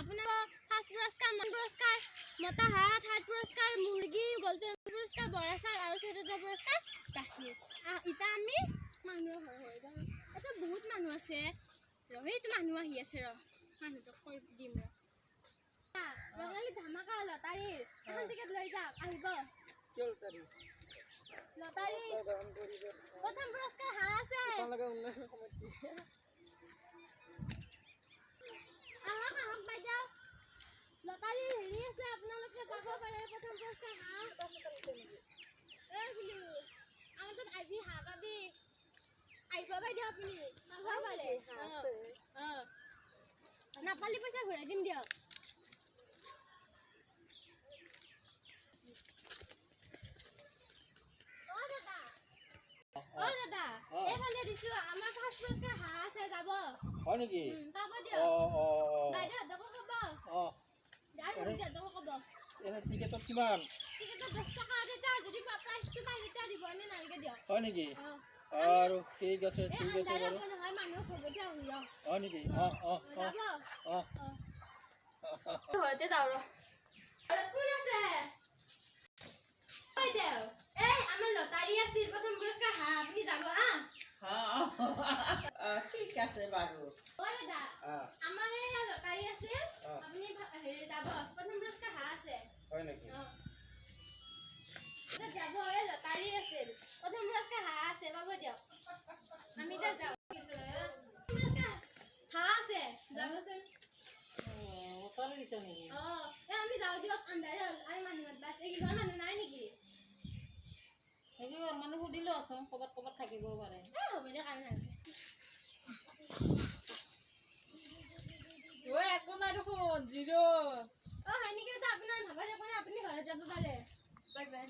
আপোনাৰ ফাৰ্ষ্ট পুৰস্কাৰ মান পুৰস্কাৰ মতা হাঁহ থাৰ্ড পুৰস্কাৰ মুৰ্গী গোল্ডেন পুৰস্কাৰ বৰা চাউল আৰু চতুৰ্থ পুৰস্কাৰ গাখীৰ ইটা আমি মানুহৰ ঘৰ হৈ যাম এটা বহুত মানুহ আছে সেইটো মানুহ আহি আছে মানুহটোক কৈ দিম ৰঙালী ধামাকা লটাৰীৰ এখন টিকেট লৈ যাওক আহিব লটাৰী প্ৰথম পুৰস্কাৰ হাঁহ আছে আহক বাইদেউ লটাৰী হেৰি আছে আপোনালোকে পাব পাৰে প্ৰথম পুৰস্কাৰ হাঁহ আমাৰ তাত আহিবি হাঁহ পাবি আহিব বাইদেউ আপুনি পাব পাৰে নাপালি পইচা ঘূৰাই দিম দিয়ক দাদা এইফালে দিছো আমাৰ ফাৰ্ষ্ট পুৰস্কাৰ হাঁহ আছে যাব হয় নেকি পাব দিয়ক বাইদেউহঁতকো ক'ব ক'ব এনে টিকেটত কিমান টিকেটত 10 টকা দেতা যদি প্ৰাইজটো পাই তেতিয়া দিব নে নালগে দিয়ক হয় নেকি আৰু ঠিক আছে বাৰু নহয় মানুহ ভগতিয়া আহিল হয় নেকি ঘৰতে যাওঁ কোন আছে বাইদেউ এই আমাৰ লটাৰী আছিল প্ৰথম পুৰস্কাৰ হাঁহ আপুনি যাব ঠিক আছে বাৰু দাদা আমাৰ এই লটাৰী আছিল আপুনি হেৰি যাব প্ৰথম পুৰস্কাৰ হাঁহ আছে হয় নেকি যাব এই লটাৰী আছিল প্ৰথম পুৰস্কাৰ হাঁহ আছে পাব দিয়ক আমি তাত যাওঁ পুৰস্কাৰ হাঁহ আছে যাবচোন আমি যাওঁ দিয়ক আন্ধাৰে হ'ল আৰু মানুহ বাছ এইকেইঘৰ মানুহ নাই নেকি মানুহ সুধিলো আছো ক'বাত থাকিবও পাৰে হ'ব দিয়ক আৰু নাই একো নাই দেখোন 0 হয় নেকি আপোনাৰ ভাবা যাব আপুনি ঘৰত যাব পাৰে বাই বাই